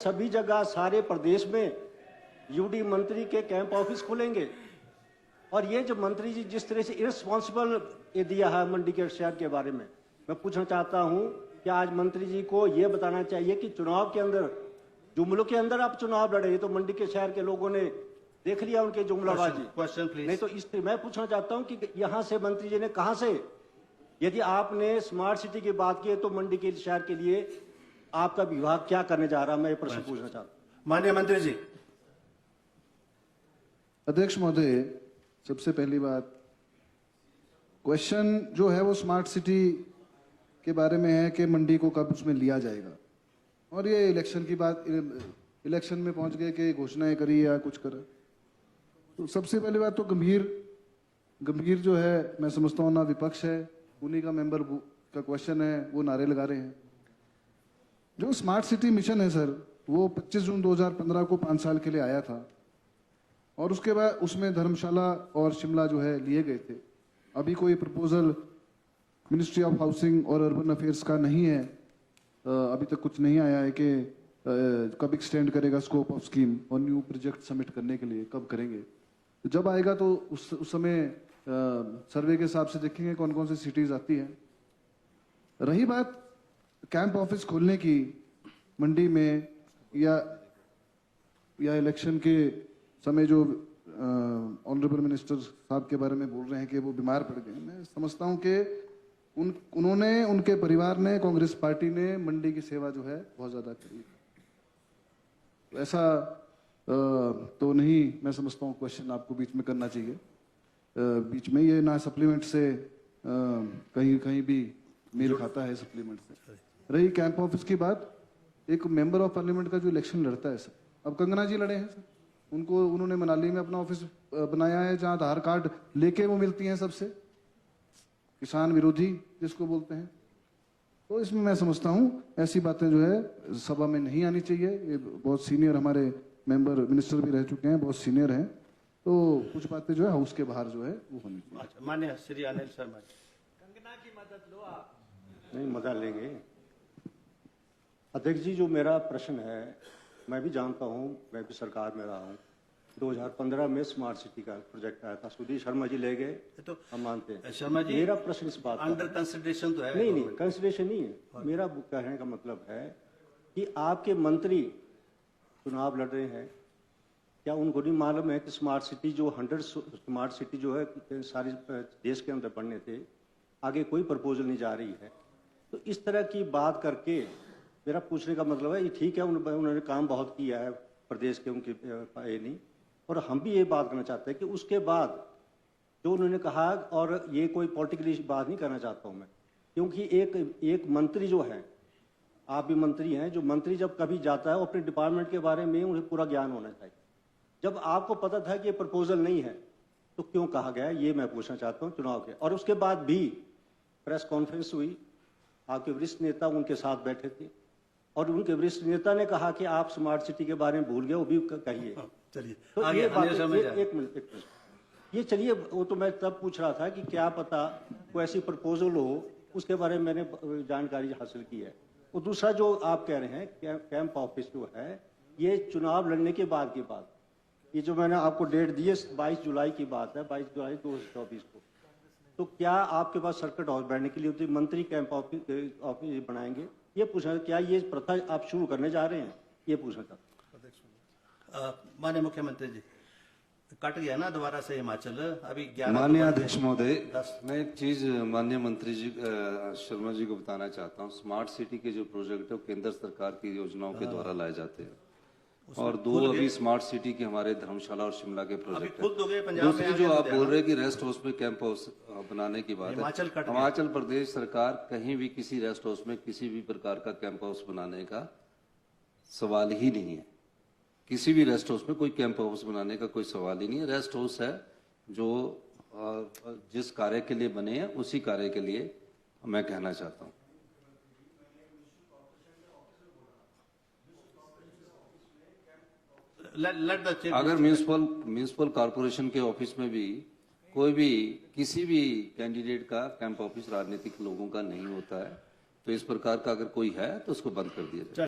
सभी जगह सारे प्रदेश में यूडी मंत्री के कैंप ऑफिस खुलेंगे। और ये जो मंत्री जी जिस तरह से इररिस्पॉन्सिबल ये दिया है मंडी के शहर के बारे में, मैं पूछना चाहता हूं कि आज मंत्री जी को ये बताना चाहिए कि चुनाव के अंदर, जुमलों के अंदर आप चुनाव लड़े, तो मंडी के शहर के लोगों ने देख लिया उनके जुमलाबाजी। Question please. नहीं तो इस मैं पूछना चाहता हूं कि यहां से मंत्री जी ने कहां से, यदि आपने स्मार्ट सिटी की बात की है तो मंडी के शहर के लिए आपका विभाग क्या करने जा रहा है, मैं ये प्रश्न पूछना चाहता हूं। माननीय मंत्री जी। अध्यक्ष महोदय, सबसे पहली बात, क्वेश्चन जो है वो स्मार्ट सिटी के बारे में है कि मंडी को कब उसमें लिया जाएगा। और ये इलेक्शन की बात, इलेक्शन में पहुंच गए कि घोषणाएं करी या कुछ करा। तो सबसे पहली बात तो गंभीर जो है, मैं समझता हूँ ना विपक्ष है, उन्हीं का मेंबर का क्वेश्चन है, वो नारे लगा रहे हैं। जो स्मार्ट सिटी मिशन है सर, वो 25 जून 2015 को 5 साल के लिए आया था और उसके बाद उसमें धर्मशाला और शिमला जो है लिए गए थे। अभी कोई प्रपोजल मिनिस्ट्री ऑफ हाउसिंग और अर्बन अफेयर्स का नहीं है, अभी तक कुछ नहीं आया है कि कब एक्सटेंड करेगा स्कोप ऑफ स्कीम और न्यू प्रोजेक्ट सबमिट करने के लिए कब करेंगे। तो जब आएगा तो उस समय सर्वे के हिसाब से देखेंगे कौन कौन सी सिटीज आती हैं। रही बात कैंप ऑफिस खोलने की मंडी में या इलेक्शन के समय, जो ऑनरेबल मिनिस्टर साहब के बारे में बोल रहे हैं कि वो बीमार पड़ गए, मैं समझता हूं कि उन्होंने, उनके परिवार ने, कांग्रेस पार्टी ने मंडी की सेवा जो है बहुत ज्यादा करी। ऐसा तो नहीं, मैं समझता हूँ क्वेश्चन आपको बीच में करना चाहिए। बीच में ये ना सप्लीमेंट से कहीं कहीं भी मेल खाता है सप्लीमेंट से। रही कैंप ऑफिस की बात, एक मेंबर ऑफ पार्लियामेंट का जो इलेक्शन लड़ता है सर, अब कंगना जी लड़े हैं सर, उन्होंने मनाली में अपना ऑफिस बनाया है जहां आधार कार्ड लेके वो मिलती हैं सबसे, किसान विरोधी जिसको बोलते हैं। तो इसमें मैं समझता हूं ऐसी बातें जो है सभा में नहीं आनी चाहिए। ये बहुत सीनियर हमारे मेंबर मिनिस्टर भी रह चुके हैं, बहुत सीनियर हैं, तो कुछ बातें जो है हाउस के बाहर जो है वो होनी चाहिए। माननीय श्री अनिल शर्मा जी। कंगना की मदद लो आप। नहीं, मदद लेंगे। अध्यक्ष जी, जो मेरा प्रश्न है, मैं भी जानता हूं, मैं भी सरकार में रहा हूं। 2015 में स्मार्ट सिटी का प्रोजेक्ट आया था, सुधीर शर्मा जी ले गए, तो हम मानते हैं। शर्मा जी, मेरा प्रश्न इस बात अंडर कंसिडरेशन तो है। नहीं, कंसिडरेशन नहीं है। मेरा कहने का मतलब है कि आपके मंत्री चुनाव लड़ रहे हैं, क्या उनको नहीं मालूम है कि स्मार्ट सिटी जो 100 स्मार्ट सिटी जो है सारे देश के अंदर बनने थे, आगे कोई प्रपोजल नहीं जा रही है। तो इस तरह की बात करके मेरा पूछने का मतलब है, ये ठीक है, उन्होंने काम बहुत किया है प्रदेश के, उनके ये नहीं, और हम भी ये बात करना चाहते हैं कि उसके बाद जो उन्होंने कहा, और ये कोई पॉलिटिकली बात नहीं करना चाहता हूँ मैं, क्योंकि एक मंत्री जो है, आप भी मंत्री हैं, जो मंत्री जब कभी जाता है वो अपने डिपार्टमेंट के बारे में उन्हें पूरा ज्ञान होना चाहिए। जब आपको पता था कि ये प्रपोजल नहीं है तो क्यों कहा गया, ये मैं पूछना चाहता हूँ चुनाव के। और उसके बाद भी प्रेस कॉन्फ्रेंस हुई, आपके वरिष्ठ नेता उनके साथ बैठे थे और उनके वरिष्ठ नेता ने कहा कि आप स्मार्ट सिटी के बारे में भूल गए, वो भी कहिए। चलिए तो आगे, ये बात एक मिनट ये चलिए, वो तो मैं तब पूछ रहा था कि क्या पता कोई ऐसी प्रपोजल हो, उसके बारे में मैंने जानकारी हासिल की है। और दूसरा जो आप कह रहे हैं कैंप ऑफिस जो है, ये चुनाव लड़ने के बाद की बात, ये जो मैंने आपको डेट दी है 22 जुलाई की बात है, 22 जुलाई 2024 को। तो क्या आपके पास सर्किट हाउस बैठने के लिए मंत्री कैंप ऑफिस बनाएंगे, ये पूछना, क्या ये प्रथा आप शुरू करने जा रहे हैं, ये पूछना चाहता हूँ। माननीय मुख्यमंत्री जी, कट गया ना दोबारा से हिमाचल, अभी 11। माननीय अध्यक्ष महोदय, मैं एक चीज माननीय मंत्री जी शर्मा जी को बताना चाहता हूँ। स्मार्ट सिटी के जो प्रोजेक्ट है वो केंद्र सरकार की योजनाओं के द्वारा लाए जाते हैं, और 2 अभी स्मार्ट सिटी के हमारे धर्मशाला और शिमला के प्रोजेक्ट है। दूसरी जो आप बोल रहे हैं कि रेस्ट हाउस में कैंप हाउस बनाने की बात है, हिमाचल प्रदेश सरकार कहीं भी किसी रेस्ट हाउस में किसी भी प्रकार का कैंप हाउस बनाने का सवाल ही नहीं है। किसी भी रेस्ट हाउस में कोई कैंप हाउस बनाने का कोई सवाल ही नहीं है। रेस्ट हाउस है जो जिस कार्य के लिए बने हैं उसी कार्य के लिए मैं कहना चाहता हूँ। अगर म्यूनिसिपल कॉर्पोरेशन के ऑफिस में भी कोई भी किसी भी कैंडिडेट का कैंप ऑफिस राजनीतिक लोगों का नहीं होता है, तो इस प्रकार का अगर कोई है तो उसको बंद कर दिया जाए।